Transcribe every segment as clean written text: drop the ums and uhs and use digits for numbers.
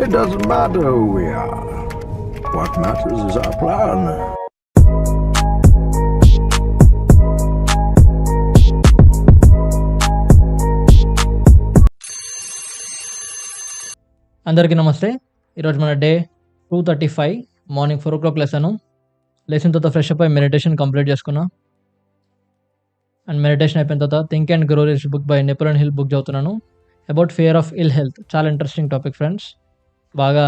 It doesn't matter who we are. What matters is our plan. అందరికీ నమస్తే. ఈరోజు మన డే 235 మార్నింగ్ 4 o'clock లేసాను. లేచిన తర్వాత ఫ్రెష్ అప్ అయ్యి మెడిటేషన్ కంప్లీట్ చేసుకున్నా. అండ్ మెడిటేషన్ అయిపోయిన తర్వాత think and grow rich book by Napoleon Hill book చదువుతున్నాను. About fear of ill health. చాలా ఇంట్రెస్టింగ్ టాపిక్ ఫ్రెండ్స్. బాగా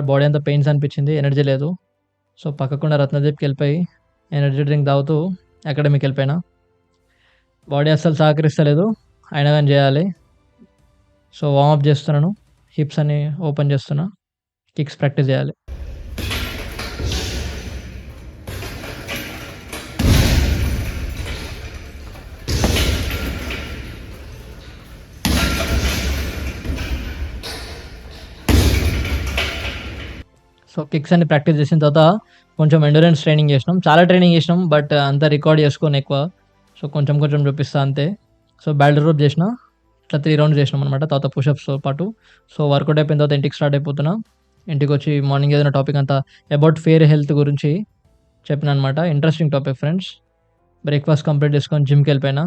బాడీ అంతా పెయిన్స్ అనిపించింది, ఎనర్జీ లేదు. సో పక్కకుండా రత్నదీప్కి వెళ్ళిపోయి ఎనర్జీ డ్రింక్ తాగుతూ అకాడమీకి వెళ్ళిపోయినా. బాడీ అస్సలు సహకరిస్తలేదు, అయినా కానీ చేయాలి. సో వార్మప్ చేస్తున్నాను, హిప్స్ అని ఓపెన్ చేస్తున్నా, కిక్స్ ప్రాక్టీస్ చేయాలి. సో కిక్స్ అన్ని ప్రాక్టీస్ చేసిన తర్వాత కొంచెం ఎండ్యూరెన్స్ ట్రైనింగ్ చేసినాం. చాలా ట్రైనింగ్ చేసినాం, బట్ అంతా రికార్డ్ చేసుకోని ఎక్కువ. సో కొంచెం చూపిస్తా అంతే. సో బ్యాల్డర్ రోప్ చేసిన, ఇట్లా 3 రౌండ్స్ చేసినాం అనమాట. తర్వాత పుషప్స్తో పాటు. సో వర్కౌట్ అయిపోయిన తర్వాత ఇంటికి స్టార్ట్ అయిపోతున్నా. ఇంటికి వచ్చి మార్నింగ్ ఏదైనా టాపిక్ అంతా అబౌట్ ఫేర్ హెల్త్ గురించి చెప్పిన అనమాట. Interesting topic friends. Breakfast complete చేసుకొని జిమ్కి వెళ్ళిపోయినా.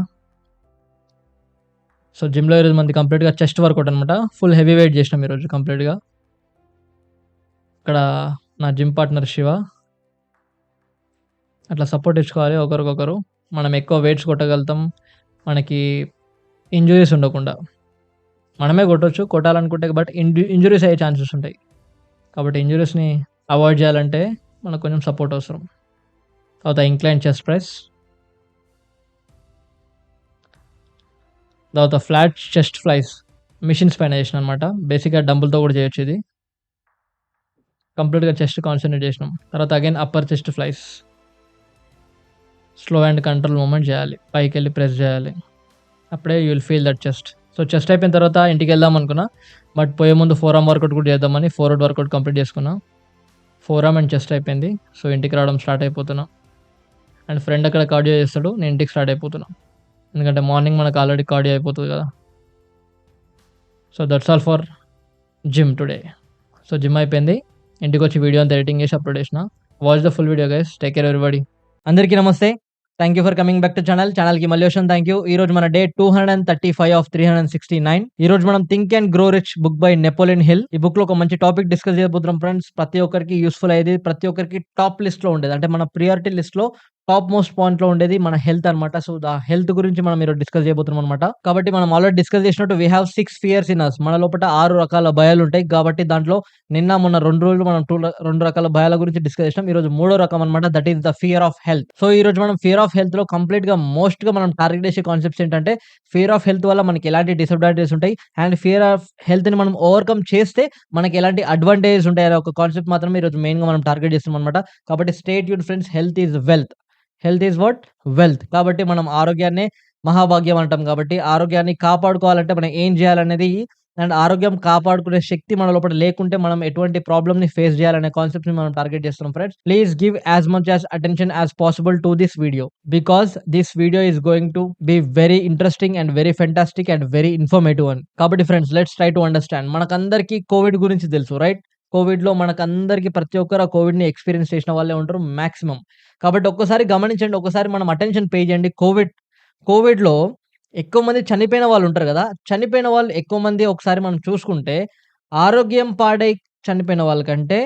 సో జిమ్లో ఈరోజు మంది కంప్లీట్గా చెస్ట్ వర్కౌట్ అనమాట. ఫుల్ హెవీ వెయిట్ చేసినాం ఈరోజు కంప్లీట్గా. ఇక్కడ నా జిమ్ పార్ట్నర్ శివ. అట్లా సపోర్ట్ ఇచ్చుకోవాలి ఒకరికొకరు. మనం ఎక్కువ వెయిట్స్ కొట్టగలుగుతాం, మనకి ఇంజురీస్ ఉండకుండా. మనమే కొట్టాలనుకుంటే, బట్ ఇంజురీస్ అయ్యే ఛాన్సెస్ ఉంటాయి. కాబట్టి ఇంజురీస్ని అవాయిడ్ చేయాలంటే మనకు కొంచెం సపోర్ట్ అవసరం. తర్వాత ఇంక్లైన్ చెస్ట్ ప్రెస్, తర్వాత ఫ్లాట్ చెస్ట్ ఫ్లైస్ మిషన్స్ పైన చేసిన అనమాట. బేసిక్గా డంబుల్తో కూడా చేయొచ్చు. ఇది కంప్లీట్గా చెస్ట్ కాన్సన్ట్రేట్ చేసినాం. తర్వాత again upper chest flies, slow and control movement చేయాలి, పైకి వెళ్ళి ప్రెస్ చేయాలి. అప్పుడే you will feel that chest. So chest అయిపోయిన తర్వాత ఇంటికి వెళ్దాం అనుకున్నా, బట్ పోయే ముందు 4 arm వర్కౌట్ కూడా చేద్దామని 4 out వర్కౌట్ కంప్లీట్ చేసుకున్నా. 4 arm అండ్ చెస్ట్ అయిపోయింది. సో ఇంటికి రావడం స్టార్ట్ అయిపోతున్నా. అండ్ ఫ్రెండ్ అక్కడ కార్డియో చేస్తాడు, నేను ఇంటికి స్టార్ట్ అయిపోతున్నా. ఎందుకంటే మార్నింగ్ మనకు ఆల్రెడీ కార్డియో అయిపోతుంది కదా. So that's all for gym today. So gym అయిపోయింది, ఇంటికి వచ్చి వీడియో అంతా ఎడిటింగ్ చేసి అప్లోడ్ చేసిన. Watch the full video guys. Take care everybody. అందరికీ నమస్తే. Thank you for coming back to ఛానల్కి మళ్ళీ వచ్చాను. Thank you. ఈ రోజు మన డే 235 ఆఫ్ 369. ఈ రోజు మనం think and grow rich book by Napoleon hill. ఈ బుక్ లో ఒక మంచి టాపిక్ డిస్కస్ చేయబోతున్నాం ఫ్రెండ్స్. ప్రతి ఒక్కరికి యూస్ఫుల్ అయ్యేది, ప్రతి ఒక్కరికి టాప్ లిస్ట్ లో ఉండేది, అంటే మన ప్రియారిటీ లిస్ట్ లో టాప్ మోస్ట్ పాయింట్ లో ఉండేది మన హెల్త్ అనమాట. సో ఆ హెల్త్ గురించి మనం ఈరోజు డిస్కస్ చేయబోతున్నాం అనమాట. కాబట్టి మనం ఆల్రెడీ డిస్కస్ చేసినట్టు we have 6 fears in us. మన లోపల 6 రకాల భయాలు ఉంటాయి. కాబట్టి దాంట్లో నిన్న మొన్న 2 రోజులు మనం 2 రకాల భయాల గురించి డిస్కస్ చేసినాం. ఈ రోజు 3వ రకం అనమాట, that is the fear of health. So ఈ రోజు మనం ఫియర్ ఆఫ్ హెల్త్ లో కంప్లీట్ గా మోస్ట్ గా మనం టార్గెట్ చేసే కాన్సెప్ట్స్ ఏంటంటే, ఫియర్ ఆఫ్ హెల్త్ వల్ల మనకి ఎలాంటి డిసడ్వాంటేజెస్ ఉంటాయి, అండ్ ఫియర్ ఆఫ్ హెల్త్ ని మనం ఓవర్కమ్ చేస్తే మనకి ఎలాంటి అడ్వాంటేజెస్ ఉంటాయి అనే ఒక కాన్సెప్ట్ మాత్రమే ఈ రోజు మెయిన్ గా మనం టార్గెట్ చేస్తున్నాం అనమాట. కాబట్టి stay tuned friends. Health is wealth. Health is what? Wealth. కాబట్టి మనం ఆరోగ్యాన్ని మహాభాగ్యం అంటాం. కాబట్టి ఆరోగ్యాన్ని కాపాడుకోవాలంటే మనం ఏం చేయాలనేది, అండ్ ఆరోగ్యం కాపాడుకునే శక్తి మన లోపల లేకుంటే మనం ఎటువంటి ప్రాబ్లమ్ ని ఫేస్ చేయాలనే కాన్సెప్ట్ ని మనం టార్గెట్ చేస్తున్నాం friends. Please give as much as attention as possible to this video, because this video is going to be very interesting and very fantastic and very informative అని. కాబట్టి friends, let's try to understand. మనకందరికీ Covid గురించి తెలుసు, right? Covid లో మనకందరికి ప్రతి ఒక్కరు ఆ Covid ని ఎక్స్పీరియన్స్ చేసిన వాళ్ళే ఉంటారు మాక్సిమం. కాబట్టి ఒక్కసారి గమనించండి, ఒక్కసారి మనం అటెన్షన్ పే చేయండి. కోవిడ్‌లో ఎక్కువ మంది చనిపోయిన వాళ్ళు ఉంటారు గదా! చనిపోయిన వాళ్ళు ఎక్కువ మంది ఒకసారి మనం చూసుకుంటే, ఆరోగ్యం పాడై చనిపోయిన వాళ్ళకంటే,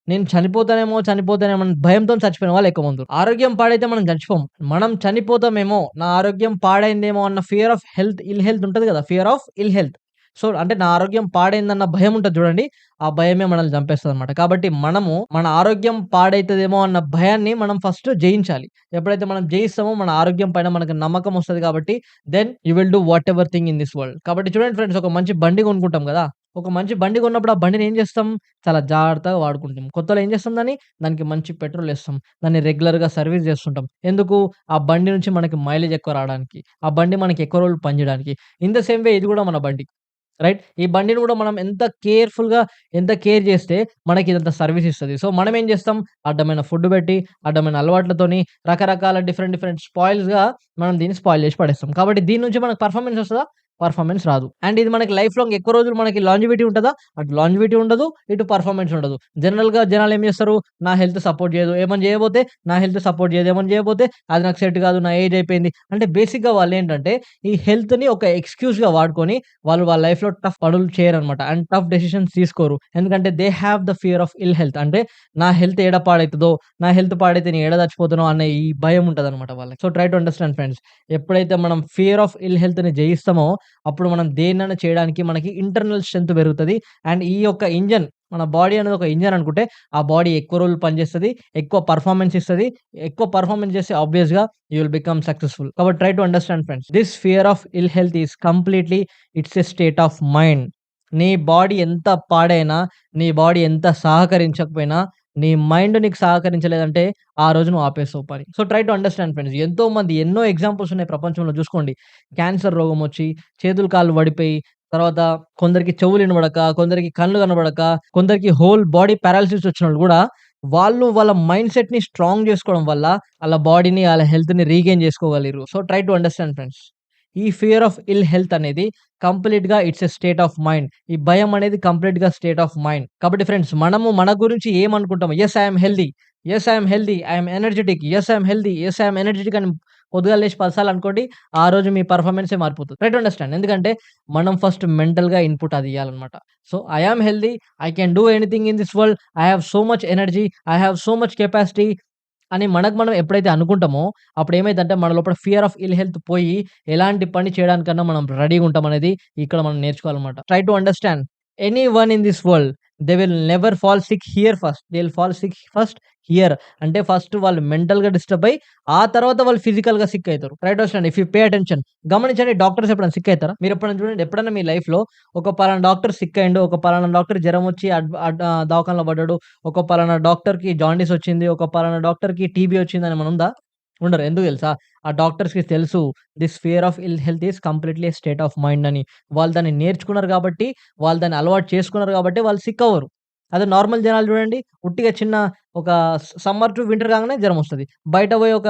నేను చనిపోతానేమో అని భయంతోని చచ్చిపోయిన వాళ్ళు ఎక్కువ మందురు. ఆరోగ్యం పాడైతే మనం చచ్చిపోం. మనం చనిపోతామేమో, నా ఆరోగ్యం పాడైందేమో అన్న fear of health, ill health ఉంటది గదా! Fear of ill health. So, అంటే నా ఆరోగ్యం పాడైందన్న భయం ఉంటది చూడండి. ఆ భయమే మనల్ని చంపేస్తదనమాట. కాబట్టి మనము మన ఆరోగ్యం పాడైతదేమో అన్న భయాన్ని మనం ఫస్ట్ జయించాలి. ఎప్పుడైతే మనం జయిస్తామో మన ఆరోగ్యం పైన మనకు నమ్మకం వస్తది కాబట్టి, then you will do whatever thing in this world. కాబట్టి చూడండి ఫ్రెండ్స్, ఒక మంచి బండి కొనుక్కుంటాం గదా! ఒక మంచి బండి కొన్నప్పుడు ఆ బండిని ఏం చేస్తాం? చాలా జాగ్రత్తగా వాడుకుంటాం. కొత్తలో ఏం చేస్తాం దానికి మంచి పెట్రోల్ ఏస్తాం. దాన్ని రెగ్యులర్‌గా సర్వీస్ చేస్తుంటాం. ఎందుకు? ఆ బండి నుంచి మనకి మైలేజ్ ఎక్కువ రావడానికి. ఆ బండి మనకి ఎక్కువ రోజులు పనిచేయడానికి. ఇన్ ద సేమ్ వే ఇది కూడా మన బండి. రైట్? ఈ బండిని కూడా మనం ఎంత కేర్‌ఫుల్‌గా, ఎంత కేర్ చేస్తే మనకి ఇదంతా సర్వీస్ ఇస్తది. సో, మనం ఏం చేస్తాం? అడ్డమైన ఫుడ్ పెట్టి, అడ్డమైన అలవాట్లతోని, రకరకాల డిఫరెంట్ స్పాయిల్స్‌గా మనం దీన్ని స్పాయిల్ చేసి పడేస్తాం. కాబట్టి దీని నుంచి మనకు పెర్ఫార్మన్స్ వస్తదా? పర్ఫార్మెన్స్ రాదు. అండ్ ఇది మనకి లైఫ్ లాంగ్ ఎక్కువ రోజులు మనకి లాంజివిటీ ఉంటదా? అటు లాంజివిటీ ఉండదు. ఇటు పర్ఫార్మెన్స్ ఉండదు. జనరల్‌గా జనాలేం జేస్తారు? నా హెల్త్ సపోర్ట్ జేయదు. ఏమన్నా జేయబోతే నా హెల్త్ సపోర్ట్ జేయదు. ఏమన్నా జేయబోతే అది నాకు సెట్ గాదు. నా ఏజ్ అయిపోయింది. అంటే బేసిక్‌గా వాళ్ళేంటంటే ఈ హెల్త్‌ని ఒక ఎక్స్‌క్యూజ్‌గా వాడుకొని వాళ్ళు వాళ్ళ లైఫ్‌లో టఫ్ పనులు చేయరనమాట. అండ్ టఫ్ డెసిషన్స్ తీసుకోరు. ఎందుకంటే they have the fear of ill health. అంటే నా హెల్త్ ఏడ పాడైతదో, నా హెల్త్ పాడైతే నేను ఏడ చచ్చిపోతానో అనే ఈ భయం ఉంటదనమాట వాళ్ళకి. So, try to understand friends. ఎప్పుడైతే మనం ఫియర్ ఆఫ్ ఇల్ హెల్త్‌ని జయిస్తామో అప్పుడు మనం దేన్నైనా చేయడానికి మనకి ఇంటర్నల్ స్ట్రెంత్ పెరుగుతది. అండ్ ఈ యొక్క ఇంజిన్ మన బాడీ అనేది ఒక ఇంజిన్ అనుకుంటే, ఆ బాడీ ఎక్కువ రోజులు పనిచేస్తది. ఎక్కువ పర్ఫార్మెన్స్ ఇస్తది. ఎక్కువ పర్ఫార్మెన్స్ చేస్తే ఆబ్వియస్‌గా యూ విల్ బికమ్ సక్సెస్‌ఫుల్. కాబట్టి try to understand friends. This fear of ill health is completely it's a state of mind. నీ బాడీ ఎంత పాడైనా, నీ బాడీ ఎంత సహకరించకపోయినా, నీ మైండ్ నీకు సహకరించలేదంటే, ఆ రోజు నువ్వు ఆపేస్తావు పని. So, try to understand friends. ఎంతోమంది ఎన్నో ఎగ్జాంపుల్స్ ఉన్నాయి ప్రపంచంలో చూసుకోండి. క్యాన్సర్ రోగమొచ్చి, చేతులు కాళ్ళు వడిపోయి, తర్వాత కొందరికి చెవులు ఇనబడక, కొందరికి కళ్ళు కనబడక, కొందరికి హోల్ బాడీ పారాలిసిస్ వచ్చినోళ్ళు గూడా, వాళ్ళు వాళ్ళ మైండ్ సెట్‌ని స్ట్రాంగ్ జేసుకోవడం వల్ల, ఆళ్ళ బాడీని, ఆళ్ళ హెల్త్‌ని రీగెయిన్ జేసుకోగలిగిర్రు. So, try to understand friends. ఈ ఫియర్ ఆఫ్ ఇల్ హెల్త్ అనేది కంప్లీట్‌గా it's a state of mind. ఈ భయం అనేది కంప్లీట్‌గా స్టేట్ ఆఫ్ మైండ్. కాబట్టి ఫ్రెండ్స్ మనము మన గురించి ఏమనుకుంటాం? Yes I am healthy. Yes I am healthy. I am energetic. Yes I am healthy. Yes I am energetic అని పొద్దుగాల లేచి 10 సార్లు అనుకోండి. ఆ రోజు మీ పర్ఫార్మెన్సే మారిపోతది. Try to understand. ఎందుకంటే మనం ఫస్ట్ మెంటల్‌గా ఇన్‌పుట్ అది ఇయ్యాలన్నమాట. So, I am healthy. I can do anything in this world. I have so much energy. I have so much capacity అని మనకు మనం ఎప్పుడైతే అనుకుంటామో, అప్పుడేమైద్దంటే మన లోపల ఫియర్ ఆఫ్ ఇల్ హెల్త్ పోయి, ఎలాంటి పని చేయడానికన్నా మనం రెడీగా ఉంటామనేది ఇక్కడ మనం నేర్చుకోవాలన్నమాట. Try to understand. Anyone in this world they will never fall sick here first. They will fall sick first here. అంటే ఫస్ట్ వాళ్ళు మెంటల్‌గా డిస్టర్బ్ అయ్యి, ఆ తర్వాత వాళ్ళు ఫిజికల్‌గా సిక్ అయితారు. Try to understand. If you pay attention. గమనించండి డాక్టర్స్ ఎప్పుడైనా సిక్ అయితారా? మీరెప్పుడైనా చూడండి. ఎప్పుడైనా మీ లైఫ్‌లో ఒక పలానా డాక్టర్ సిక్ అయిండు. ఒక పలానా డాక్టర్ జ్వరమొచ్చి దవాఖానలో పడ్డాడు. ఒక పలానా డాక్టర్‌కి జాండీస్ వచ్చింది. ఒక పలానా డాక్టర్‌కి టీబీ వచ్చిందని ఏమన్నా ఉందా? ఉండరు. ఎందుకు తెలుసా? ఆ డాక్టర్స్‌కి తెలుసు this fear of ill health is completely a state of mind అని. వాళ్ళు దాన్ని నేర్చుకున్నారు కాబట్టి, వాళ్ళు దాన్ని అలవాటు చేసుకున్నారు కాబట్టి వాళ్ళు సిక్ అవ్వరు. అదే నార్మల్ జనాలు చూడండి. ఉట్టిగా చిన్న ఒక సమ్మర్ టు వింటర్ కాగానే జ్వరమొస్తది. బయట పోయి ఒక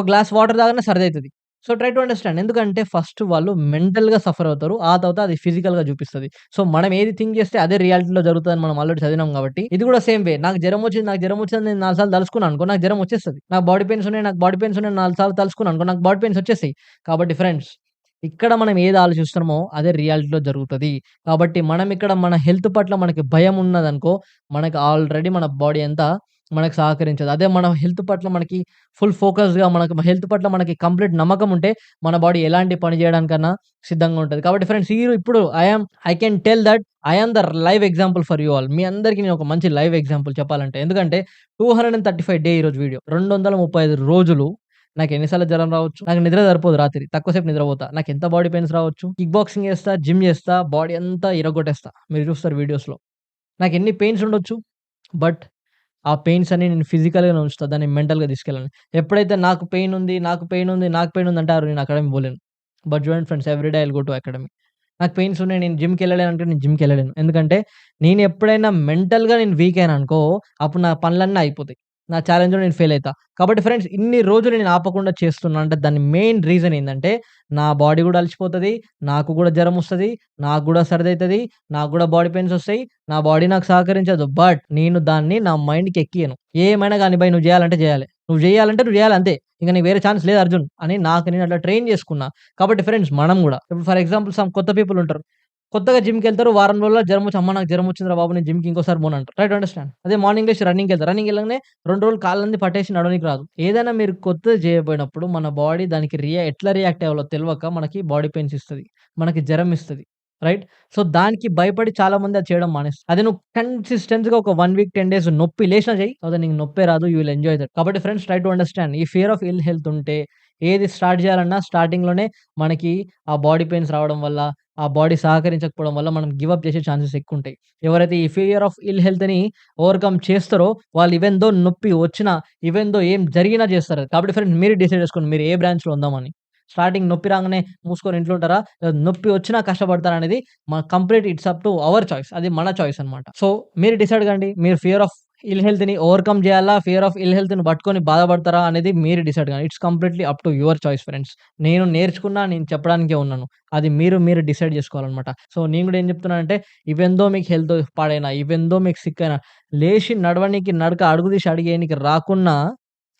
గ్లాస్ వాటర్ తాగగానే సర్దయితది. So, try to understand. ఎందుకంటే ఫస్ట్ వాళ్ళు మెంటల్‌గా సఫర్ అవుతారు. ఆ తర్వాత అది ఫిజికల్‌గా చూపిస్తది. సో, మనం ఏది థింక్ చేస్తే అదే రియాలిటీలో జరుగుతదని మనం ఆల్రెడీ చదివినాం కాబట్టి, ఇది కూడా సేమ్ వే. నాకు జరం వచ్చిందని నేను 4 సార్లు తలుసుకున్నా అనుకో, నాకు జరం వచ్చేస్తది. నాకు బాడీ పెయిన్స్ ఉన్నాయి 4 సార్లు తలుసుకున్నా అనుకో, నాకు బాడీ పెయిన్స్ వచ్చేస్తాయి. కాబట్టి ఫ్రెండ్స్, ఇక్కడ మనం ఏది ఆలోచిస్తున్నామో అదే రియాలిటీలో జరుగుతది. కాబట్టి మనం ఇక్కడ మన హెల్త్ పట్ల మనకి భయం ఉన్నదనుకో, మనకి ఆల్రెడీ మన బాడీ అంతా మనకు సహకరించదు. అదే మన హెల్త్ పట్ల మనకి ఫుల్ ఫోకస్‌గా మనకు హెల్త్ పట్ల మనకి కంప్లీట్ నమ్మకం ఉంటే, మన బాడీ ఎలాంటి పని చేయడానికన్నా సిద్ధంగా ఉంటది. కాబట్టి ఫ్రెండ్స్ ఇప్పుడు I can tell that I am the live example for you all. మీ అందరికి నేను ఒక మంచి లైవ్ ఎగ్జాంపుల్ చెప్పాలంటే. ఎందుకంటే 235 డే ఈరోజు వీడియో. 235 రోజులు నాకు ఎన్ని సార్లు జ్వరం రావచ్చు. నాకు నిద్ర సరిపోదు రాత్రి. తక్కువ సేపు నిద్రపోతా. నాకెంత బాడీ పెయిన్స్ రావచ్చు. కిక్ బాక్సింగ్ చేస్తా, జిమ్ చేస్తా, బాడీ అంతా ఇరగొట్టేస్తా. మీరు చూస్తారు వీడియోస్‌లో. నాకెన్ని పెయిన్స్ ఉండొచ్చు. బట్ ఆ పెయిన్స్ అన్ని నేను ఫిజికల్‌గానే ఉంచుతా. దాన్ని మెంటల్‌గా తీసుకెళ్ళను. ఎప్పుడైతే నాకు పెయిన్ ఉంది, నాకు పెయిన్ ఉంది, నాకు పెయిన్ ఉంది అంటే ఆ రోజు నేను అకాడమీకి పోలేను. బట్ చూడండి friends, every day I will go to academy. నాకు పెయిన్స్ ఉన్నాయి. నేను జిమ్‌కెళ్ళలేను అంటే నేను జిమ్‌కెళ్ళలేను. ఎందుకంటే నేను ఎప్పుడైనా మెంటల్‌గా నేను వీక్ అయ్యాననుకో, అప్పుడు నా పనులన్నీ ఆగిపోతాయి. నా ఛాలెంజ్‌లో నేను ఫెయిల్ అయితా. కాబట్టి ఫ్రెండ్స్, ఇన్ని రోజులు నేను ఆపకుండా చేస్తున్నా అంటే దాని మెయిన్ రీజన్ ఏందంటే, నా బాడీ గూడా అలసిపోతది. నాకు గూడా జరమొస్తది. నాకు గూడా సర్దయితది. నాకు గూడా బాడీ పెయిన్స్ ఒస్తాయి. నా బాడీ నాకు సహకరించదు. బట్ నేను దాన్ని నా మైండ్‌కి ఎక్కియను. ఏమైనా గాని బయ్ నువ్వు జేయాలంటే జేయాలి. నువ్వు నువ్వు జేయాలి అంతే. ఇంక నీకు వేరే ఛాన్స్ లేదు అర్జున్ అని నాకు నేను అట్లా ట్రైన్ చేసుకున్నా. కాబట్టి ఫ్రెండ్స్ మనం గూడా ఇప్పుడు ఫర్ ఎగ్జాంపుల్ కొత్త పీపుల్ ఉంటారు. కొత్తగా జిమ్‌కెళ్తారు. వారం రోజుల్లో జ్వరమొచ్చి అమ్మ నాకు జ్వరమొచ్చిందిరా బాబు నేను జిమ్‌కి ఇంకోసారి పోనంటారు. Try to understand. అదే మార్నింగ్ లేసి రన్నింగ్‌కెళ్తారు. రన్నింగ్ ఎళ్ళంగానే 2 రోజులు కాళ్ళన్నీ పట్టేసి నడవనీకి రాదు. ఏదైనా మీరు కొత్తది చేయబోయినప్పుడు మన బాడీ దానికి ఎట్లా రియాక్ట్ అవ్వాలో తెలవక మనకి బాడీ పెయిన్స్ ఇస్తది. మనకి జరం ఇస్తది. రైట్? సో, దానికి భయపడి చాలామంది అది చేయడం మానేస్తారు. అదే నువ్వు కన్సిస్టెన్స్‌గా ఒక 1 వీక్, 10 డేస్ నొప్పి లేసినా చెయ్యి. తర్వాత నీకు నొప్పే రాదు. You will enjoy that. కాబట్టి ఫ్రెండ్స్, ట్రై టు అండర్‌స్టాండ్. ఈ ఫియర్ ఆఫ్ ఇల్ హెల్త్ ఉంటే ఏది స్టార్ట్ చేయాలన్నా స్టార్టింగ్‌లోనే మనకి ఆ బాడీ పెయిన్స్ రావడం వల్ల, ఆ బాడీ సహకరించకపోవడం వల్ల మనం గివ్ అప్ చేసే ఛాన్సెస్ ఎక్కువుంటాయి. ఎవరైతే ఈ ఫియర్ ఆఫ్ ఇల్ హెల్త్‌ని ఓవర్‌కమ్ చేస్తారో వాళ్ళు ఈవెన్ దో నొప్పి వచ్చినా, ఈవెన్ దో ఏం జరిగినా చేస్తారు. కాబట్టి ఫ్రెండ్స్, మీరే డిసైడ్ చేసుకోండి మీరు ఏ బ్రాంచ్‌లో ఉందామని. స్టార్టింగ్ నొప్పి రాంగానే మూసుకొని ఇంట్లో ఉంటారా? లేదా నొప్పి వచ్చినా కష్టపడతారా అనేది complete it's up to our choice. అది మన చాయిస్ అన్నమాట. సో, మీరు డిసైడ్ కండి. మీరు ఫియర్ ఆఫ్ ఇల్ హెల్త్‌ని ఓవర్‌కమ్ జేయాలా? ఫియర్ ఆఫ్ ఇల్ హెల్త్‌ని పట్టుకొని బాధపడతారా? అనేది మీరు డిసైడ్ గాండి. It's completely up to your choice friends. నేను నేర్చుకున్నా, నేను చెప్పడానికే ఉన్నాను. అది మీరు డిసైడ్ జేసుకోవాలనమాట. సో, నేను గూడా ఏం జెప్తున్నానంటే, ఈవెన్ దో మీకు హెల్త్ పాడైనా, ఈవెన్ దో మీకు సిక్ అయినా, లేషి నడవనీకి నడక అడుగు తీసి అడుగేయనీకి రాకున్నా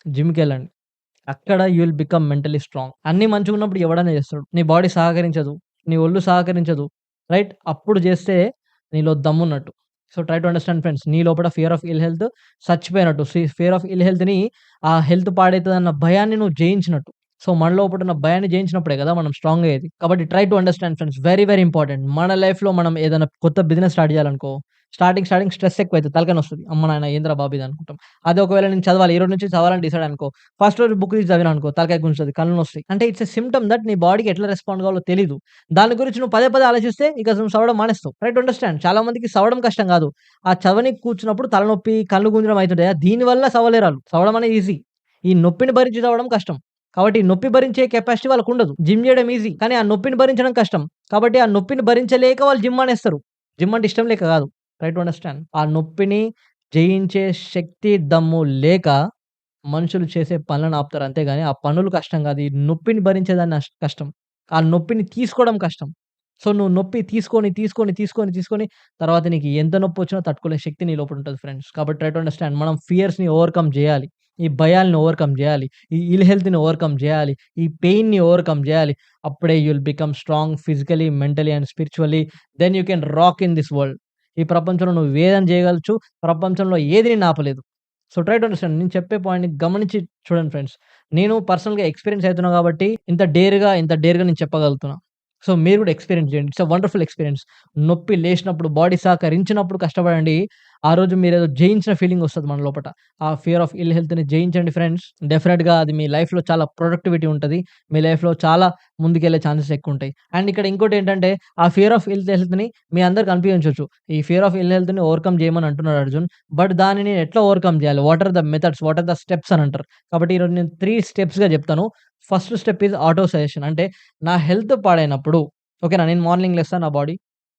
జిమ్‌కెళ్ళండి. అక్కడ you will become mentally strong. అన్నీ మంచిగున్నప్పుడు ఎవడైనా చేస్తాడు. నీ బాడీ సహకరించదు. నీ ఒళ్ళు సహకరించదు. రైట్? అప్పుడు చేస్తే నీలో దమ్మున్నట్టు. So, try to understand friends. నీ లోపల ఫియర్ ఆఫ్ ఇల్ హెల్త్ చచ్చిపోయినట్టు. ఫియర్ ఆఫ్ ఇల్ హెల్త్‌ని ఆ హెల్త్ పాడైతదన్న భయాన్ని నువ్వు జయించినట్టు. సో, మన లోపట ఉన్న భయాన్ని జయించినప్పుడే కదా మనం స్ట్రాంగ్ అయ్యేది. కాబట్టి try to understand friends. Very, very important. మన లైఫ్‌లో మనం ఏదైనా కొత్త బిజినెస్ స్టార్ట్ చేయాలనుకో, స్టార్టింగ్ స్ట్రెస్ ఎక్కువైతది. తలకాయ నొస్తది. అమ్మ నాయన ఏందిరా బాబు ఇది అనుకుంటాం. అదే ఒకవేళ నేను చదవాలి. ఈరోజు నుంచి చదవాలని డిసైడ్ అనుకో, ఫస్ట్ రోజు బుక్ తీసి చదివినావనుకో తలకాయ గుంజుతది. కళ్ళు నొస్తాయి. అంటే ఇట్స్ ఎ సింప్టమ్ దట్ నీ బాడీకి ఎట్లా రెస్పాండ్ కావాలో తెలీదు. దాని గురించి నువ్వు పదే పదే ఆలోచిస్తే ఇక నువ్వు చదవడం మానేస్తావు. Right understand. చాలా మందికి చదవడం కష్టం కాదు. ఆ చదవనీకి కూర్చున్నప్పుడు తలనొప్పి, కళ్ళు గుంజడం అయితుంటాయి. దీనివల్ల చదవలేరాళ్ళు. చదవడం అనేది ఈజీ. ఈ నొప్పిని భరించి చదవడం కష్టం. కాబట్టి ఈ నొప్పి భరించే కెపాసిటీ వాళ్ళకుండదు. జిమ్ చేయడం ఈజీ. కానీ ఆ నొప్పిని భరించడం కష్టం. కాబట్టి ఆ నొప్పిని భరించలేక వాళ్ళు జిమ్ మానేస్తారు. జిమ్ అంటే ఇష్టం లేక కాదు. Try to understand. ఆ నొప్పిని జయించే శక్తి, దమ్ము లేక మనుషులు చేసే పనులను ఆపుతారు. అంతేగాని ఆ పనులు కష్టం గాదు. ఈ నొప్పిని భరించేదాన్ని కష్టం. ఆ నొప్పిని తీసుకోవడం కష్టం. సో, నువ్వు నొప్పి తీసుకొని తర్వాత నీకు ఎంత నొప్పొచ్చినా తట్టుకోలే శక్తి నీ లోపల ఉంటది ఫ్రెండ్స్. కాబట్టి ట్రై టు అండర్‌స్టాండ్. మనం ఫియర్స్‌ని ఓవర్‌కమ్ జేయాలి. ఈ భయాల్ని ఓవర్‌కమ్ జేయాలి. ఈ ఇల్ హెల్త్‌ని ఓవర్‌కమ్ జేయాలి. ఈ పెయిన్‌ని ఓవర్‌కమ్ జేయాలి. అప్పుడే you will become strong physically, mentally and spiritually. Then you can rock in this world. ఈ ప్రపంచంలో నువ్వు ఏదైనా జేయగలచ్చు. ప్రపంచంలో ఏది నిన్ను ఆపలేదు. So, try to understand. నేను చెప్పే పాయింట్‌ని గమనించి చూడండి ఫ్రెండ్స్. నేను పర్సనల్‌గా ఎక్స్‌పీరియన్స్ అయితున్నా గాబట్టి ఇంత డేర్‌గా నేను చెప్పగలుగుతున్నా. సో, మీరు గూడా ఎక్స్‌పీరియన్స్ జేయండి. It's a wonderful experience. నొప్పి లేసినప్పుడు, బాడీ సహకరించినప్పుడు కష్టపడండి. ఆ రోజు మీరేదో జయించిన ఫీలింగ్ ఒస్తది మన లోపట. ఆ ఫియర్ ఆఫ్ ఇల్ హెల్త్‌ని జయించండి ఫ్రెండ్స్. డెఫినెట్‌గా అది మీ లైఫ్‌లో చాలా ప్రొడక్టివిటీ ఉంటది. మీ లైఫ్‌లో చాలా ముందుకెళ్ళే ఛాన్సెస్ ఎక్కువుంటాయి. అండ్ ఇక్కడ ఇంకోటేంటంటే, ఆ ఫియర్ ఆఫ్ ఇల్ హెల్త్‌ని మీ అందరికి అనిపియొచ్చు. ఈ ఫియర్ ఆఫ్ ఇల్ హెల్త్‌ని ఓవర్‌కమ్ జేయమని అంటున్నాడు అర్జున్. బట్ దానిని ఎట్లా ఓవర్‌కమ్ జేయాలి? What are the methods? What are the steps అని అంటారు. కాబట్టి ఈరోజు నేను 3 స్టెప్స్‌గా జెప్తాను. First step is auto suggestion. అంటే నా హెల్త్ పాడైనప్పుడు ఓకేనా, నేను మార్నింగ్ లెస్తా నా బాడీ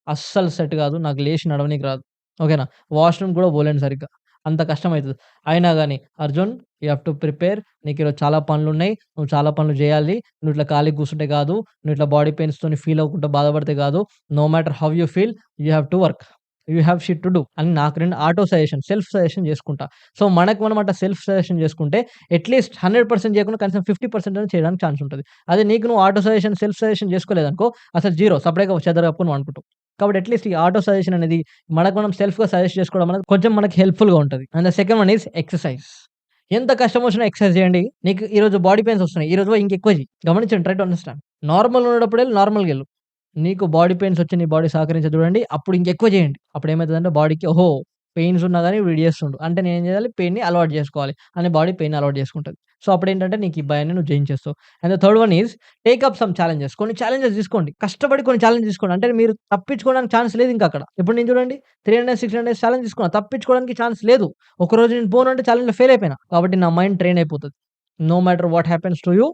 అస్సలు సెట్ గాదు. నాకు లేసి నడవనీకి రాదు. ఓకేనా, వాష్‌రూమ్ గూడా పోలేను సరిగ్గా. అంత కష్టమైతది. అయినా గాని Arjun you have to prepare. నీకీరోజు చాలా పనులున్నాయి. నువ్వు చాలా పనులు జేయాలి. నువ్వు ఇట్లా ఖాళీగా కూర్చుంటే గాదు. నువ్వు ఇట్లా బాడీ పెయిన్స్‌తోని ఫీల్ అవ్వకుండా బాధపడితే గాదు. No matter how you feel you have to work. You have shit to do అని నాకు నేను ఆటో సజెషన్, సెల్ఫ్ సజెషన్ జేసుకుంటా. సో, మనకు మనం అట్లా సెల్ఫ్ సజెషన్ జేసుకుంటే అట్‌లీస్ట్ 100% చేయకుండా కనీసం 50% అయినా చేయడానికి ఛాన్స్ ఉంటది. అదే నీకు నువ్వు ఆటో సజెషన్, సెల్ఫ్ సజెషన్ చేసుకోలేదనుకో అసలు జీరో సపరేట్‌గా చెదర కప్పుకొని పండుకుంటావు. కాబట్టి అట్‌లీస్ట్ ఈ ఆటో సజెషన్ అనేది మనకు మనం సెల్ఫ్‌గా సజెస్ట్ చేసుకోవడం అనేది కొంచెం మనకి హెల్ప్‌ఫుల్‌గా ఉంటది. And the second one is exercise. ఎంత కష్టమొచ్చినా ఎక్సర్‌సైజ్ చేయండి. నీకు ఈరోజు బాడీ పెయిన్స్ వస్తున్నాయి. ఈరోజు పోయి ఇంకెక్కువ చెయి. గమనించండి. Try to understand. నార్మల్‌గా ఉన్నప్పుడెళ్ళి నార్మల్‌గెళ్ళు. నీకు బాడీ పెయిన్స్ వచ్చి నీ బాడీ సహకరించదు చూడండి. అప్పుడు ఇంకెక్కువ చేయండి. అప్పుడేమైతదంటే బాడీకి ఓహో! పెయిన్స్ ఉన్నా గాని వీడు చేస్తుండు. అంటే నేనేం చేయాలి? పెయిన్‌ని అలవాటు చేసుకోవాలి అని బాడీ పెయిన్‌ని అలవాటు చేసుకుంటది. సో, అప్పుడేంటంటే నీకు ఈ భయాన్ని నువ్వు జయించేస్తావు. And the third one is take up some challenges. కొన్ని ఛాలెంజెస్ తీసుకోండి. కష్టపడి కొన్ని ఛాలెంజ్ తీసుకోండి. అంటే మీరు తప్పించుకోవడానికి ఛాన్స్ లేదు ఇంకక్కడ. ఇప్పుడు నేను చూడండి 300 డేస్, 600 డేస్ ఛాలెంజ్ తీసుకున్నా. తప్పించుకోవడానికి ఛాన్స్ లేదు. ఒకరోజు నేను పోను అంటే ఛాలెంజ్‌లో ఫెయిల్ అయిపోయినా. కాబట్టి నా మైండ్ ట్రైన్ అయిపోతది. No matter what happens to you,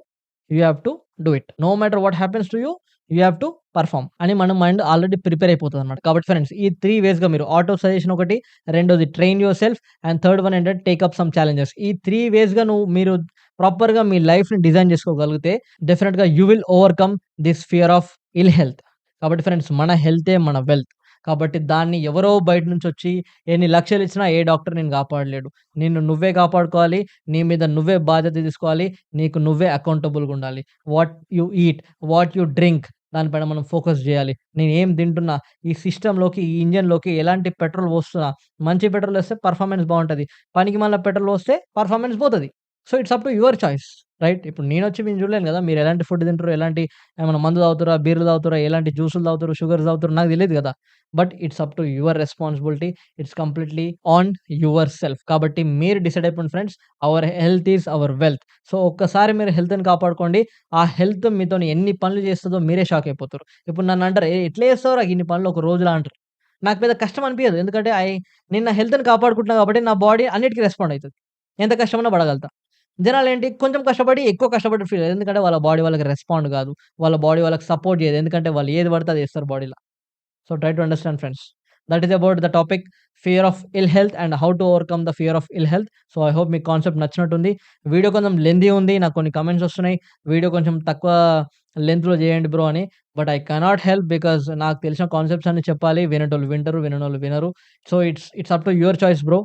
you have to do it. No matter what happens to you, you have to perform అని మన మైండ్ ఆల్రెడీ ప్రిపేర్ అయిపోతదన్నమాట. కాబట్టి ఫ్రెండ్స్ ఈ 3 వేస్‌గా మీరు ఆటో సజెషన్ ఒకటి, రెండోది train your self and third one ఏంటంటే take up some challenges. ఈ 3 వేస్‌గా మీరు ప్రాపర్‌గా మీ లైఫ్‌ని డిజైన్ చేసుకోగలిగితే డెఫినిట్‌గా you will overcome this fear of ill health. కాబట్టి ఫ్రెండ్స్ మన హెల్తే మన వెల్త్. కాబట్టి దాన్ని ఎవరో బయట నుంచొచ్చి ఎన్ని లక్షలిచ్చినా ఏ డాక్టర్ నిన్ను కాపాడలేడు. నిన్ను నువ్వే కాపాడుకోవాలి. నీ మీద నువ్వే బాధ్యత తీసుకోవాలి. నీకు నువ్వే అకౌంటబుల్‌గా ఉండాలి. What you eat, what you drink దానిపైన మనం ఫోకస్ జేయాలి. నేనేం తింటున్నా, ఈ సిస్టమ్‌లోకి, ఈ ఇంజిన్‌లోకి ఎలాంటి పెట్రోల్ పోస్తున్నా, మంచి పెట్రోల్ ఏస్తే పర్ఫార్మెన్స్ బావుంటది. పనికిమాలిన పెట్రోల్ పోస్తే పర్ఫార్మెన్స్ పోతది. So, it's up to your choice. Right? ఇప్పుడు నేనొచ్చి మీకు చూడలేను గదా! మీరు ఎలాంటి ఫుడ్ తింటారో, ఎలాంటి ఏమన్నా మందు తాగుతుర్రా, బీర్లు తాగుతుర్రా, ఎలాంటి జ్యూసులు తాగుతుర్రు, షుగర్స్ తాగుతుర్రు నాకు తెలీదు గదా! But it's up to your responsibility. It's completely on your self. కాబట్టి మీరు డిసైడ్ అయిపోండి friends. Our health is our wealth. So, ఒక్కసారి మీరు హెల్త్‌ని కాపాడుకోండి. ఆ హెల్త్ మీతోని ఎన్ని పనులు చేస్తదో మీరే షాక్ అయిపోతారు. ఇప్పుడు నన్నంటారు, "ఏ ఎట్లా చేస్తావురా గిన్ని పనులు ఒక రోజులో" అంటారు. నాకు పెద్ద కష్టం అనిపియదు. ఎందుకంటే నేను నా హెల్త్‌ని కాపాడుకుంటున్నా కాబట్టి నా బాడీ అన్నిటికి రెస్పాండ్ అయితది. ఎంత కష్టమన్నా పడగలుగుతా. జనాలేంటి కొంచెం కష్టపడి, ఎక్కువ కష్టపడి ఫీల్ అయ్యారు. ఎందుకంటే వాళ్ళ బాడీ వాళ్ళకి రెస్పాండ్ గాదు. వాళ్ళ బాడీ వాళ్ళకి సపోర్ట్ చేయదు. ఎందుకంటే వాళ్ళు ఏది పడితే అది చేస్తారు బాడీలో. So, try to understand friends. That is about the topic fear of ill health and how to overcome the fear of ill health. So, I hope మీకు కాన్సెప్ట్ నచ్చినట్టుంది. వీడియో కొంచెం లెంథీ ఉంది. నాకు కొన్ని కామెంట్స్ వస్తున్నాయి. వీడియో కొంచెం తక్కువ లెంగ్త్‌లో చేయండి బ్రో అని. But I cannot help because నాకు తెలిసిన కాన్సెప్ట్స్ అన్నీ చెప్పాలి. వినేటోళ్ళు వింటరు. విననోళ్ళు వినరు. So, it's up to your choice bro.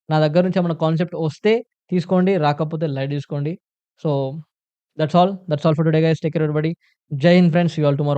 నా దగ్గర నుంచి ఏమన్నా కాన్సెప్ట్ వస్తే తీసుకోండి. రాకపోతే లైట్ తీసుకోండి. So, that's all for today guys. Take care everybody. Jai Hind friends. See you all tomorrow.